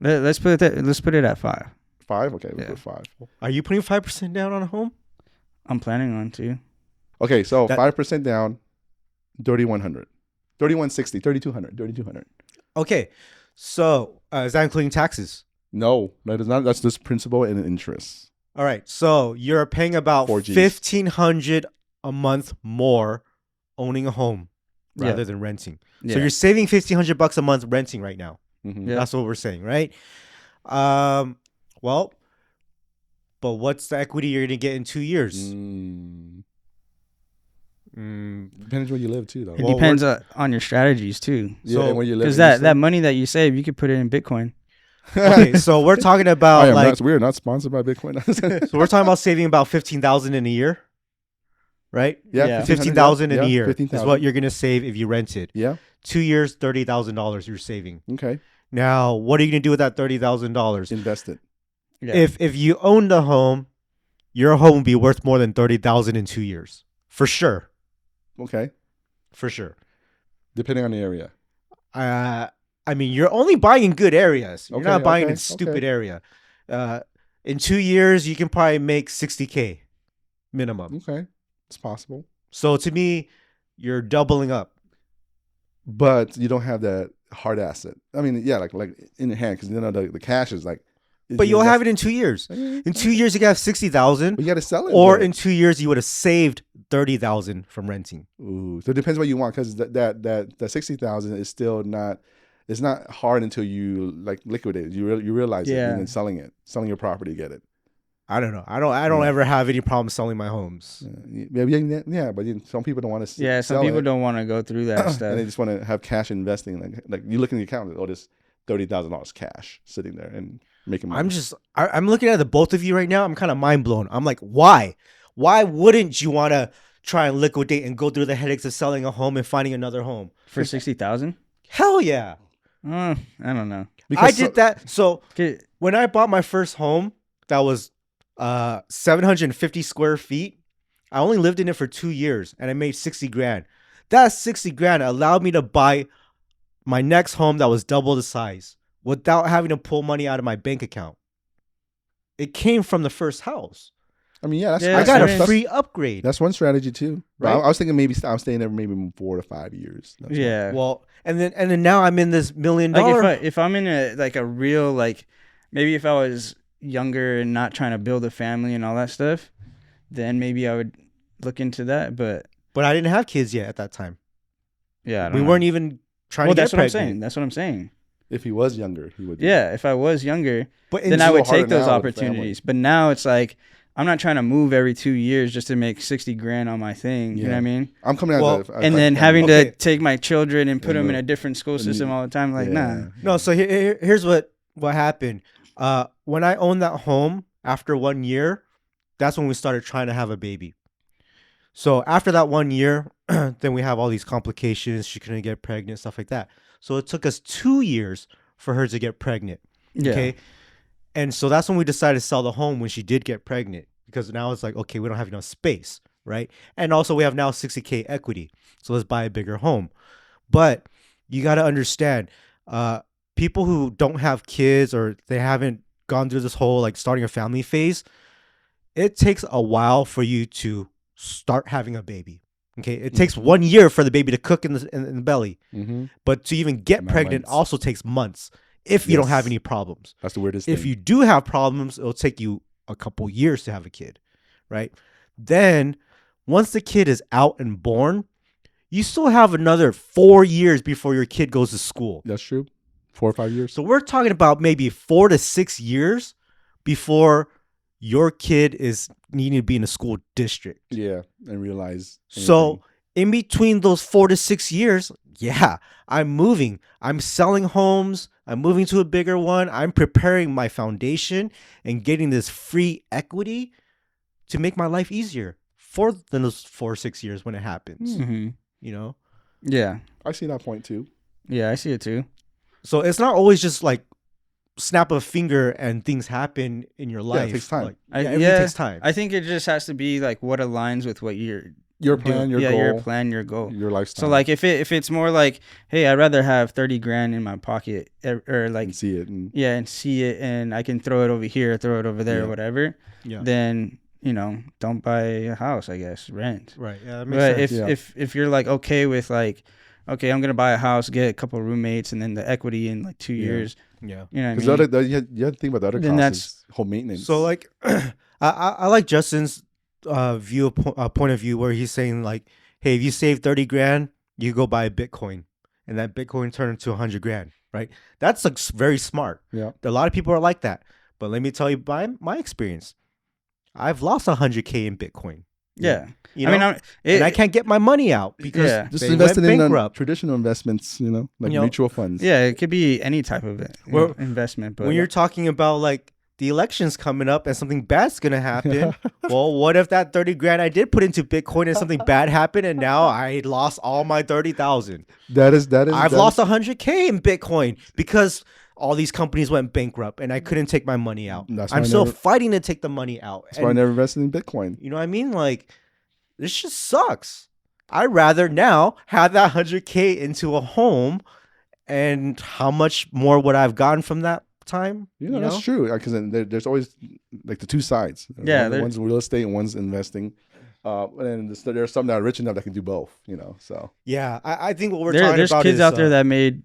Let's put it at 5. 5. Okay, we'll Yeah. put 5. Are you putting 5% down on a home? I'm planning on to. Okay, so That- 5% down. 3,100. 3,160. 3,200. 3,200. Okay. So is that including taxes? No, that is not. That's just principal and interest. All right. So you're paying about 4 Gs. $1,500 a month more owning a home Yeah. rather than renting. Yeah. So you're saving $1,500 a month renting right now. Mhm. Yeah. That's what we're saying, right? Well, But what's the equity you're gonna get in 2 years? Depends where you live too, though. It Well, depends on your strategies too. Yeah, So- and where you live. Because that money that you save, you could put it in Bitcoin. Okay, so we're talking I about am like not. We're not sponsored by Bitcoin. so we're talking about saving about 15,000 in a year, right? Yeah. 15,000 in a year is 15,000. what you're gonna save if you rent it. Yeah. 2 years, $30,000 you're saving. Okay. Now, what are you gonna do with that $30,000? Invest it. Yeah. If you owned a home, your home would be worth more than 30,000 in 2 years, for sure, Okay. for sure. Depending on the area. I mean, you're only buying in good areas. You're Okay, not buying okay, in stupid okay. area. In 2 years, you can probably make 60K minimum. Okay. It's possible. So to me, you're doubling up. But you don't have that hard asset. I mean, yeah, like in your hand, because the cash is like. But you'll have it in 2 years. In 2 years, you can have 60,000. But you got to sell it. Or though. in 2 years, you would have saved 30,000 from renting. Ooh, so it depends what you want, because that 60,000 is still not. It's not hard until you like liquidate it. You realize it Yeah. and then selling your property to get it. I don't know. I don't ever have any problem selling my homes. Yeah, but some people don't want to. Yeah, some people don't want to go through that and stuff. they just want to have cash investing. Like you look in the account, oh, there's $30,000 cash sitting there and making money. I'm looking at the both of you right now. I'm kind of mind blown. I'm like, why? Why wouldn't you want to try and liquidate and go through the headaches of selling a home and finding another home? For 60,000? Hell yeah. I don't know. I did that. So Okay. when I bought my first home, that was 750 square feet. I only lived in it for 2 years and I made 60 grand. That 60 grand allowed me to buy my next home that was double the size without having to pull money out of my bank account. It came from the first house. I mean, yeah, Yeah, I got a that's- free upgrade. That's one strategy too. But Right? I was thinking maybe I'm staying there maybe 4 to 5 years. That's why. Yeah. Well, and then now I'm in this $1 million. Like if I'm in a real, like, maybe if I was younger and not trying to build a family and all that stuff, then maybe I would look into that. But But I didn't have kids yet at that time. yeah, I don't We know. weren't even trying Well, to get that's what I'm pregnant. saying. That's what I'm saying. If he was younger, he would. Yeah, if I was younger, But then in- I would harder take those now with opportunities. But now it's like I'm not trying to move every 2 years just to make 60 grand on my thing. You know what I mean? I'm coming out. Well, of And then having Okay. to take my children and put And them in the- a different school system all the time, like, nah. No, so here's what happened. When I owned that home after 1 year, that's when we started trying to have a baby. So after that 1 year, then we have all these complications. She couldn't get pregnant, stuff like that. So it took us 2 years for her to get pregnant. Yeah. Okay. And so that's when we decided to sell the home when she did get pregnant, because now it's like, okay, we don't have enough space, right? And also we have now 60K equity. So let's buy a bigger home. But you got to understand, people who don't have kids or they haven't gone through this whole like starting a family phase, it takes a while for you to start having a baby. Okay. It takes 1 year for the baby to cook in the belly, but to even get 9 pregnant months. also takes months if you don't Yes. have any problems. That's the weirdest If thing. you do have problems, it'll take you a couple years to have a kid, right? Then once the kid is out and born, you still have another 4 years before your kid goes to school. That's true. 4 or 5 years. So we're talking about maybe 4 to 6 years before your kid is needing to be in a school district. Yeah, and realize. So in between those 4 to 6 years, yeah, I'm moving. I'm selling homes. I'm moving to a bigger one. I'm preparing my foundation and getting this free equity to make my life easier for those 4 or 6 years when it happens. Mm-hmm. You know? Yeah. I see that point too. Yeah, I see it too. So it's not always just like snap a finger and things happen in your life. takes time. Like, everything takes time. I think it just has to be like what aligns with what you're Your plan, your goal, your plan, your goal. your lifestyle. So like if it's more like, hey, I'd rather have 30 grand in my pocket or like and see it. And and see it, and I can throw it over here, throw it over there, Yeah. or whatever. Yeah. Then don't buy a house. I guess rent. Right. Yeah, that makes But sense. if you're like okay with like, okay, I'm gonna buy a house, get a couple roommates, and then the equity in like 2 years. Yeah. You know what I because mean? you have to think about the other Then costs. Is home maintenance. So like, I like Justin's point of view where he's saying like, hey, if you save 30 grand, you go buy a Bitcoin, and that Bitcoin turn into 100 grand, right? That's like very smart. Yeah. A lot of people are like that. But let me tell you by my experience, I've lost 100K in Bitcoin. Yeah. You I know, mean, and I can't get my money out because Yeah. Just they investing went in bankrupt. traditional investments, like You know, mutual funds. yeah, it could be any type of Well, investment. But when you're talking about like the elections coming up and something bad's gonna happen, well, what if that 30 grand I did put into Bitcoin and something bad happened and now I lost all my 30,000? I've lost 100K in Bitcoin because all these companies went bankrupt and I couldn't take my money out. That's why I'm I still never- fighting to take the money out. That's why I never invested in Bitcoin. You know what I mean? Like, this just sucks. I'd rather now have that 100K into a home, and how much more would I have gotten from that time? That's true. Because there's always like the two sides. Yeah, one's real estate and one's investing. And there's some that are rich enough that can do both. So Yeah, I think what we're there's talking about kids is out there that made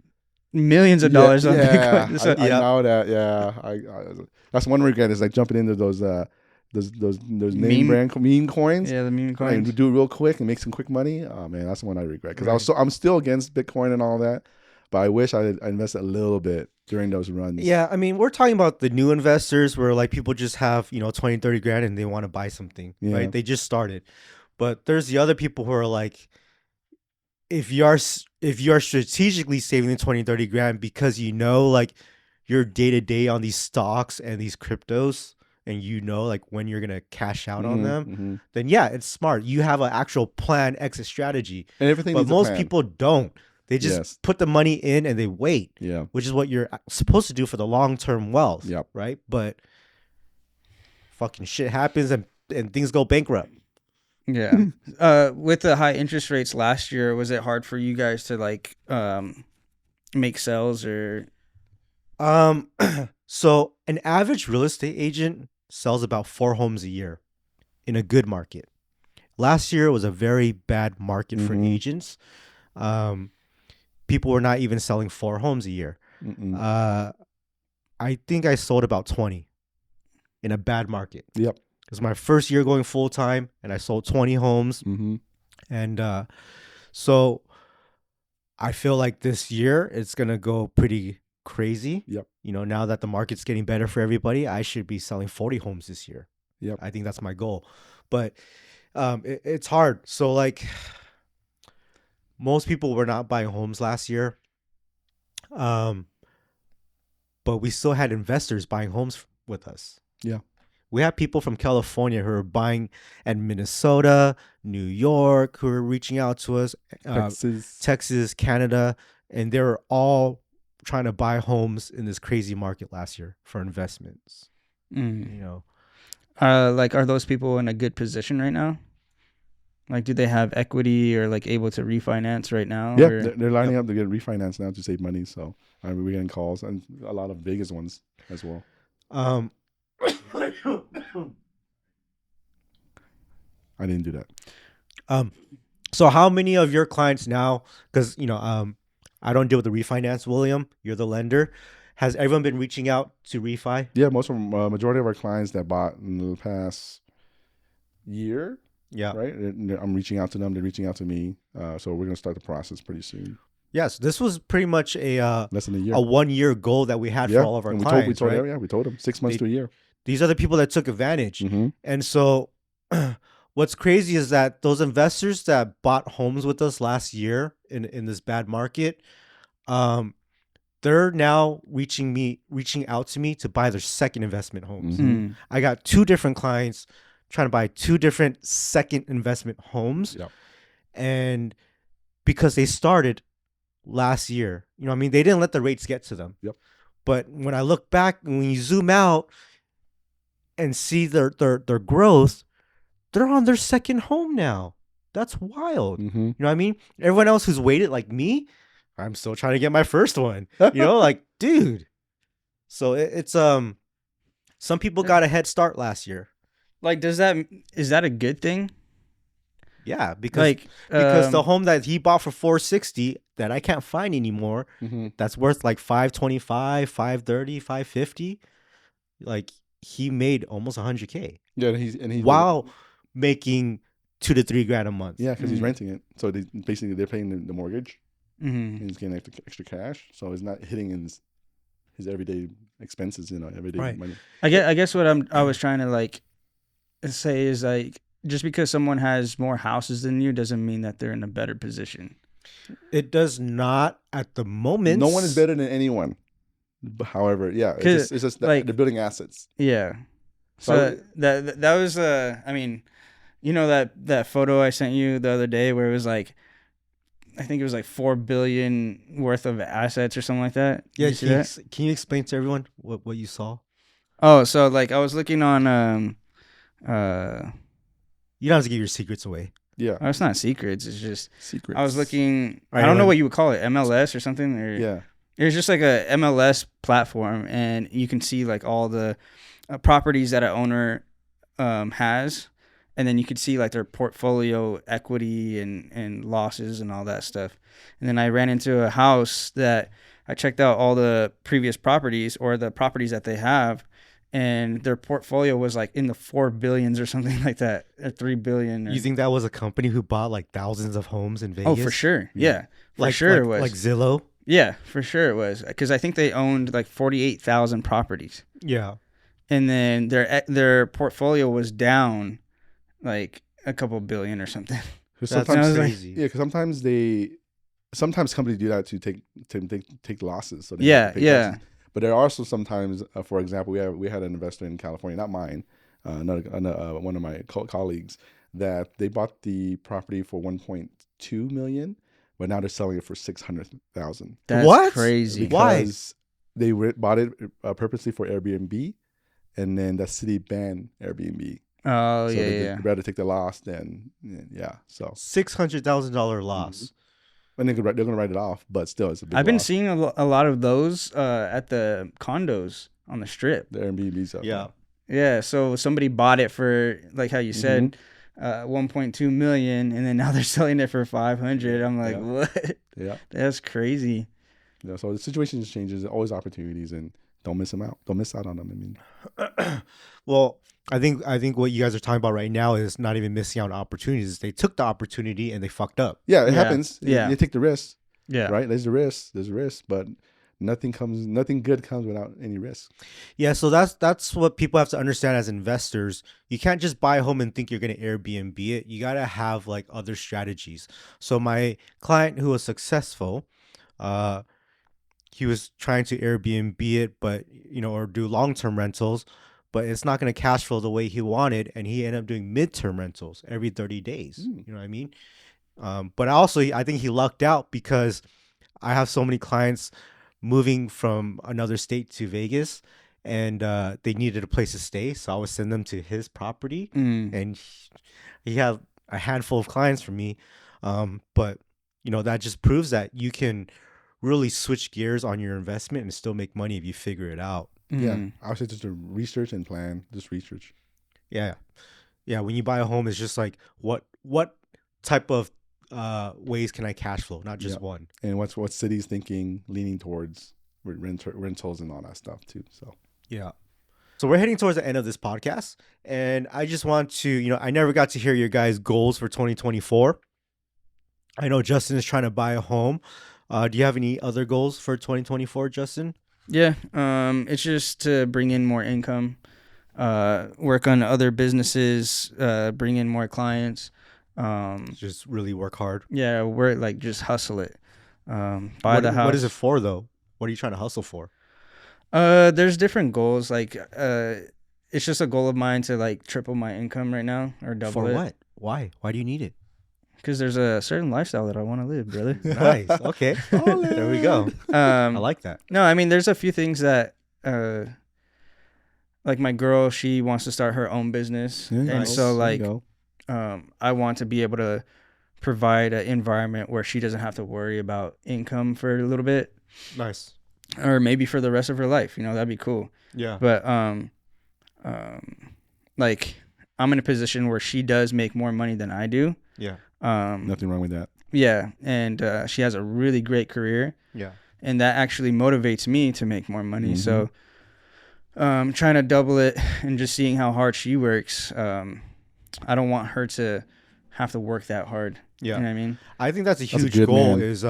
millions of dollars on Bitcoin. So, I know that. Yeah, that's one regret is like jumping into those name brand meme coins. yeah, the meme coins. And do it real quick and make some quick money. Oh man, that's the one I regret because I'm still against Bitcoin and all that, but I wish I invested a little bit during those runs. Yeah, I mean, we're talking about the new investors where like people just have 20, 30 grand and they want to buy something, right? They just started, but there's the other people who are like, if you are strategically saving the 20, 30 grand because like your day to day on these stocks and these cryptos, and like when you're gonna cash out on them, then yeah, it's smart. You have an actual plan, exit strategy, and everything. But most people don't. They just put the money in and they wait. Yeah, which is what you're supposed to do for the long term wealth. Yep. Right. But fucking shit happens and things go bankrupt. Yeah. With the high interest rates last year, was it hard for you guys to like make sales or? So an average real estate agent sells about 4 homes a year in a good market. Last year was a very bad market for agents. People were not even selling 4 homes a year. I think I sold about 20 in a bad market. Yep. It was my first year going full time, and I sold 20 homes. And so I feel like this year it's gonna go pretty crazy. Yep. Now that the market's getting better for everybody, I should be selling 40 homes this year. Yep. I think that's my goal. But it's hard. So like most people were not buying homes last year. But we still had investors buying homes with us. Yeah. We have people from California who are buying, and Minnesota, New York, who are reaching out to us, Texas, Canada, and they were all trying to buy homes in this crazy market last year for investments. Like, are those people in a good position right now? Like, do they have equity or like able to refinance right now? Yeah, they're lining up to get refinanced now to save money. So we're getting calls, and a lot of Vegas ones as well. I didn't do that. So how many of your clients now? Because I don't deal with the refinance. William, you're the lender. Has everyone been reaching out to refi? Yeah, majority of our clients that bought in the past year. Yeah. Right. I'm reaching out to them. They're reaching out to me. So we're gonna start the process pretty soon. Yes, this was pretty much less than a year, a 1-year goal that we had for all of our clients. We told them 6 months to a year. These are the people that took advantage. And so what's crazy is that those investors that bought homes with us last year in this bad market, they're now reaching out to me to buy their second investment homes. I got 2 different clients trying to buy 2 different second investment homes. Yep. And because they started last year, they didn't let the rates get to them. Yep. But when I look back, when you zoom out and see their growth, they're on their second home now. That's wild. You know what I mean? Everyone else who's waited like me, I'm still trying to get my first one. Like, dude. So it's some people got a head start last year. Like, is that a good thing? Yeah, because the home that he bought for $460 that I can't find anymore, that's worth like $525, $530, $550. Like, he made almost $100K. Yeah, and he's while making $2 to $3 grand a month. Yeah, because he's renting it, so they're paying the mortgage, and he's getting extra cash, so it's not hitting his everyday expenses, everyday money. I guess what I was trying to like say is like, just because someone has more houses than you doesn't mean that they're in a better position. It does not at the moment. No one is better than anyone. However, yeah, it's just that like- they're building assets. Yeah. So that was I mean, you know that photo I sent you the other day where it was like, I think it was like 4 billion worth of assets or something like that. Yeah, Did you see that? can you explain to everyone what you saw? Oh, so like I was looking on You don't have to give your secrets away. Yeah, oh, it's not secrets, it's just secrets. I was looking, Right, I don't know right. what you would call it, MLS or something, or Yeah, it was just like a MLS platform, and you can see like all the properties that an owner has, and then you could see like their portfolio equity and losses and all that stuff. And then I ran into a house that I checked out all the previous properties or the properties that they have, and their portfolio was like in the 4 billions or something like that, or 3 billion. You think that was a company who bought like thousands of homes in Vegas? Oh, for sure. Yeah, for Like, sure it was. like Zillow. Yeah, for sure it was. Because I think they owned like 48,000 properties. Yeah. And then their portfolio was down like a couple billion or something. 'Cause That's sometimes crazy. yeah, because sometimes companies do that to take losses. So they Yeah, have to pay yeah. taxes. But there are also sometimes, for example, we had an investor in California, not mine, one of my colleagues, that they bought the property for 1.2 million, but now they're selling it for 600,000. That's What? crazy. Why? Because they bought it purposely for Airbnb, and then the city banned Airbnb. Oh, So yeah, they'd yeah. rather take the loss than so. $600,000 loss. And they're gonna write it off, but still, it's a big. I've been loss. seeing a lot of those at the condos on the strip. the Airbnb stuff. Yeah. Yeah, so somebody bought it for, like how you said, 1.2 million, and then now they're selling it for 500. I'm like, Yeah. what? Yeah. That's crazy. Yeah. So the situation changes. There's always opportunities, and don't miss them out. Don't miss out on them. I mean, Well, I think what you guys are talking about right now is not even missing out on opportunities. They took the opportunity and they fucked up. yeah, it Yeah. happens. Yeah. You take the risk, Yeah. right? There's a risk, but nothing good comes without any risk. Yeah, so that's what people have to understand as investors. You can't just buy a home and think you're going to Airbnb it. You got to have like other strategies. So my client who was successful, he was trying to Airbnb it, but or do long-term rentals, but it's not going to cash flow the way he wanted, and he ended up doing midterm rentals every 30 days. You know what I mean? But also, I think he lucked out because I have so many clients moving from another state to Vegas, and they needed a place to stay, so I would send them to his property, and he had a handful of clients for me. But that just proves that you can really switch gears on your investment and still make money if you figure it out. Yeah, I would say just to research and plan. Just research. Yeah. When you buy a home, it's just like what type of ways can I cash flow, not just one. And what city's thinking, leaning towards rentals and all that stuff too. So Yeah. So we're heading towards the end of this podcast, and I just want to, I never got to hear your guys' goals for 2024. I know Justin is trying to buy a home. Do you have any other goals for 2024, Justin? Yeah. It's just to bring in more income, work on other businesses, bring in more clients. Just really work hard. Yeah, work, like just hustle it. Buy the house. What is it for, though? What are you trying to hustle for? There's different goals. Like, it's just a goal of mine to like triple my income right now or double For it. what? Why? Why do you need it? Because there's a certain lifestyle that I want to live, brother. Nice. Okay. There we go. I like that. No, I mean, there's a few things that, like my girl, she wants to start her own business, and nice. so There you like, go. I want to be able to provide an environment where she doesn't have to worry about income for a little bit, Nice. or maybe for the rest of her life. That'd be cool. Yeah. But like I'm in a position where she does make more money than I do. Yeah. Nothing wrong with that. Yeah, and she has a really great career. Yeah. And that actually motivates me to make more money. So trying to double it and just seeing how hard she works. I don't want her to have to work that hard. Yeah. You know what I mean? I think that's a a huge good goal, man. is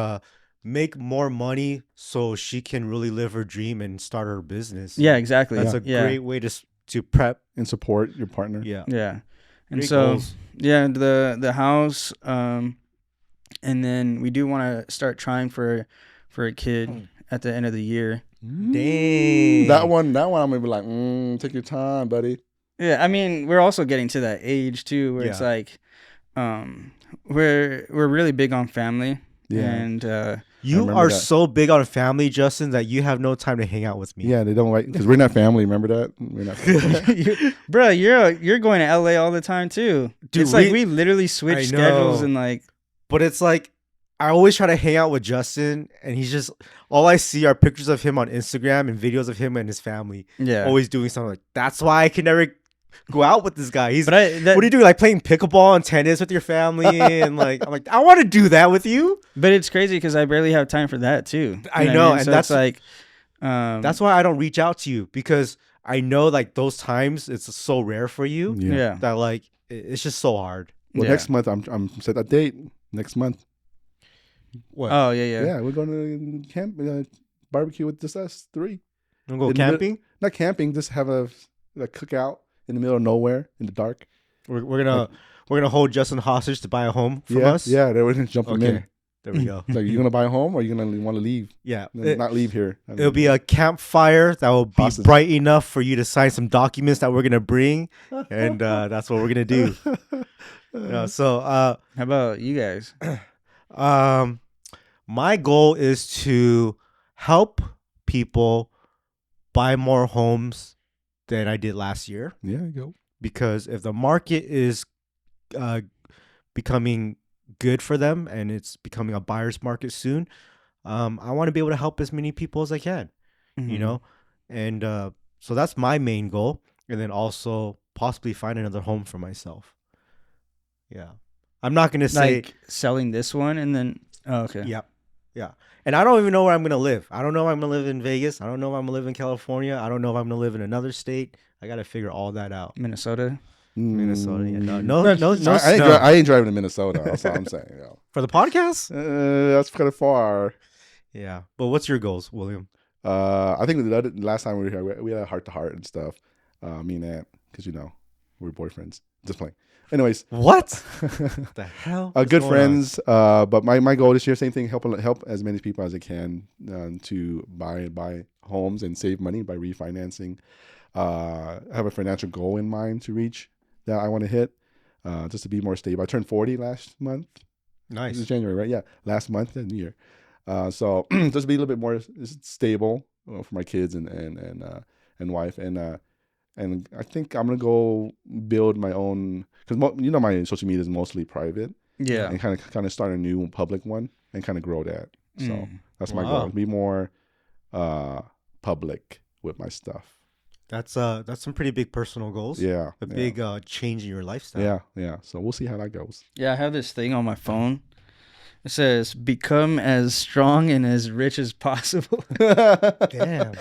make more money so she can really live her dream and start her business. Yeah, exactly. That's a Yeah. great way to to prep. and support your partner. Yeah. Yeah. And Great so goals. yeah, the house, and then we do want to start trying for a kid at the end of the year. Dang. That one I'm gonna be like, take your time, buddy. Yeah, I mean, we're also getting to that age too where it's Yeah. like we're really big on family. Yeah. And You remember are that. so big on family, Justin, that you have no time to hang out with me. Yeah, they don't like because we're not family. Remember that? We're not family. bro, you're going to LA all the time too. Dude, it's like we literally switch I schedules know. and like But it's like I always try to hang out with Justin, and he's just all I see are pictures of him on Instagram and videos of him and his family yeah. always doing something. Like that's why I can never go out with this guy. He's But what do you do? Like playing pickleball and tennis with your family, and like I'm like I want to do that with you. But it's crazy because I barely have time for that too. I You what know, mean? and So that's- it's like That's why I don't reach out to you because I know like those times it's so rare for you yeah. that like it's just so hard. Well, Yeah. next month I'm set a date. Next month. What? Oh yeah. Yeah, we're going to camp, barbecue with just us three. You wanna go In the mid- camping? Not camping, just have a cookout in the middle of nowhere in the dark. We're gonna hold Justin hostage to buy a home from yeah, us. yeah, they were jumping Okay. in. There we go. Like, you gonna buy a home, or you gonna want to leave? Yeah. Not leave here. It'll be a campfire that will be Hostage. bright enough for you to sign some documents that we're gonna bring, and that's what we're gonna do. So, How about you guys? my goal is to help people buy more homes than I did last year, Yeah, you go. because if the market is becoming good for them and it's becoming a buyer's market soon, I want to be able to help as many people as I can. Mm-hmm. You know, and so that's my main goal, and then also possibly find another home for myself. Yeah, I'm not gonna say like selling this one and then okay. yeah, and I don't even know where I'm gonna live. I don't know if I'm gonna live in Vegas. I don't know if I'm gonna live in California. I don't know if I'm gonna live in another state. I gotta figure all that out. Minnesota. Minnesota, yeah, no I, snow. I ain't driving to Minnesota. That's all I'm saying. For the podcast. That's kind of far. Yeah, but what's your goals, William? I think the last time we were here, we had a heart to heart and stuff. Me and Aunt, because we're boyfriends. Just playing. Anyways, What the hell? is good going on? friends. But my goal this year, same thing, help as many people as I can to buy homes and save money by refinancing. I have a financial goal in mind to reach that I want to hit, just to be more stable. I turned 40 last month. It was Nice. January, right? Yeah, last month and year. So just be a little bit more stable for my kids and wife, and I think I'm gonna go build my own, because my social media is mostly private, Yeah. and kind of start a new public one and kind of grow that. So that's my Wow. goal: be more public with my stuff. That's some pretty big personal goals. Yeah, A big change in your lifestyle. yeah. So we'll see how that goes. Yeah, I have this thing on my phone. It says, "Become as strong and as rich as possible." Damn.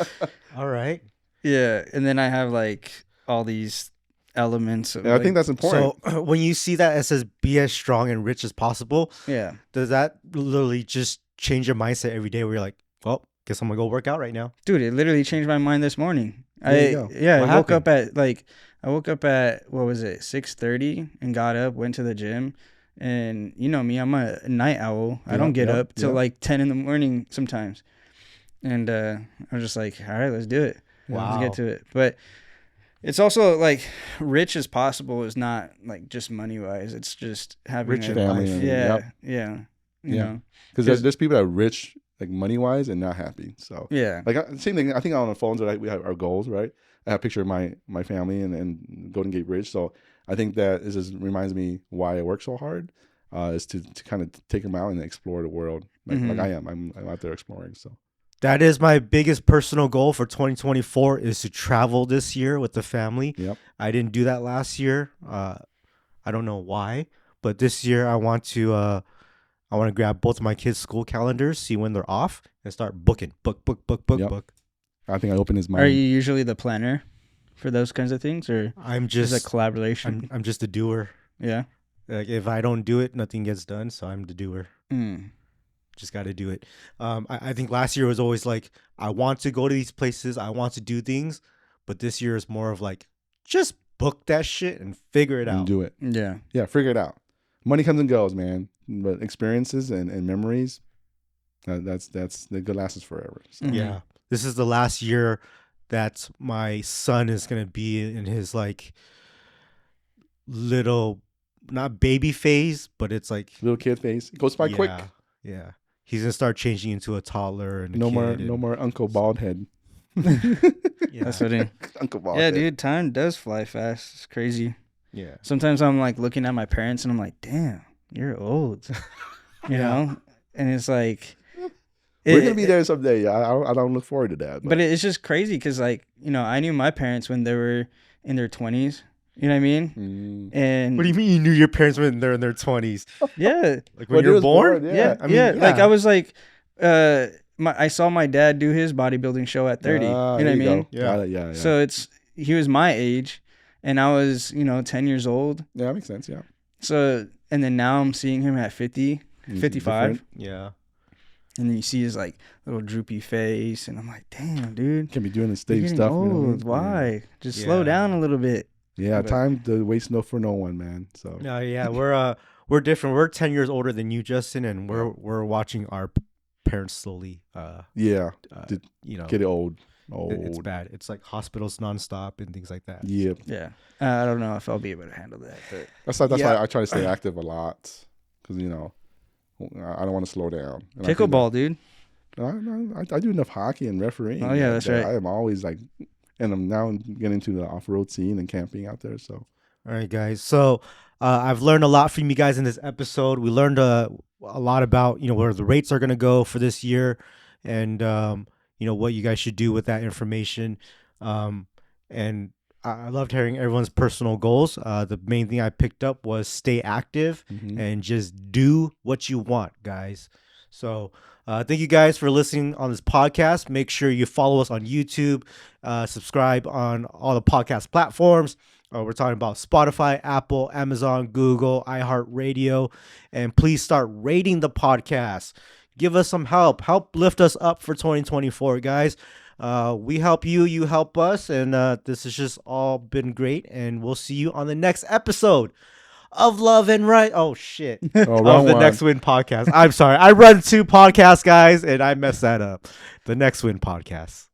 All right. Yeah, and then I have like all these elements. Of, Yeah, I think that's important. So when you see that it says be as strong and rich as possible, yeah. does that literally just change your mindset every day where you're like, well, guess I'm gonna go work out right now? Dude, it literally changed my mind this morning. There you go. Yeah, What I woke up at what was it, 6:30, and got up, went to the gym, and you know me, I'm a night owl. I don't get up till like 10 in the morning sometimes, and I was just like, all right, let's do it. Wow. Let's get to it. But it's also like rich as possible is not like just money wise. It's just having Rich a in Family life. and- yeah, yep. yeah, you Yeah. know, Because there's people that are rich, like money wise, and not happy. So yeah, like same thing. I think on the phones that we have our goals, right? I have a picture of my family and Golden Gate Bridge. So I think that it just reminds me why I work so hard, is to kind of take them out and explore the world like I am. I'm out there exploring. So That is my biggest personal goal for 2024 is to travel this year with the family. Yep. I didn't do that last year. I don't know why, but this year I want to grab both of my kids' school calendars, see when they're off, and start booking. Book. Yep. I think I opened his mind. Are you usually the planner for those kinds of things, or I'm is it just collaboration? I'm just a doer. Yeah. Like if I don't do it, nothing gets done. So I'm the doer. Mm. Just got to do it. I think last year was always like I want to go to these places, I want to do things, but this year is more of like just book that shit and figure it and out. do it. Yeah. Figure it out. Money comes and goes, man. But experiences and memories, that's the good lasts us forever. So. Yeah. This is the last year that my son is going to be in his like little, not baby phase, but it's like Little kid face. It goes by quick. Yeah. He's going to start changing into a toddler and a No kid more Uncle Bald Head. Yeah. That's what it. Uncle Bald Yeah, Head. dude, time does fly fast. It's crazy. Yeah. Sometimes I'm like looking at my parents and I'm like, damn, you're old. You know? And it's like We're gonna be there someday. I don't look forward to that. But it's just crazy because, like, you know, I knew my parents when they were in their 20s. You know what I mean? And What do you mean you knew your parents when they're in their 20s? Yeah. Like when you were born? Yeah. I mean, Like I was like, I saw my dad do his bodybuilding show at 30. You know what I mean? Yeah. So he was my age and I was, 10 years old. Yeah, that makes sense. Yeah. So, and then now I'm seeing him at 50, 55. Yeah. And then you see his like little droopy face, and I'm like, "Damn, dude, Can't be doing the stage you're getting stuff. old. You know what I mean? Why? Just slow down a little bit." Yeah, time to waste for no one, man. So No, yeah, we're different. We're 10 years older than you, Justin, and we're watching our parents slowly. get old. It's bad. It's like hospitals nonstop and things like that. Yeah. Yeah, I don't know if I'll be able to handle that. But That's why I try to stay active a lot because I don't want to slow down. And pickleball, dude. I do enough hockey and refereeing. Oh yeah, that's right. I am always like, and I'm now getting into the off-road scene and camping out there. So, all right, guys. So I've learned a lot from you guys in this episode. We learned a lot about where the rates are going to go for this year, and what you guys should do with that information. And I loved hearing everyone's personal goals. The main thing I picked up was stay active and just do what you want, guys. So thank you guys for listening on this podcast. Make sure you follow us on YouTube, subscribe on all the podcast platforms. We're talking about Spotify, Apple, Amazon, Google, iHeartRadio, and please start rating the podcast. Give us some help. Help lift us up for 2024, guys. We help you, you help us, and this has just all been great. And we'll see you on the next episode of Love and Right. Oh shit! Of the Next Win Podcast. I'm sorry, I run 2 podcasts, guys, and I messed that up. The Next Win Podcast.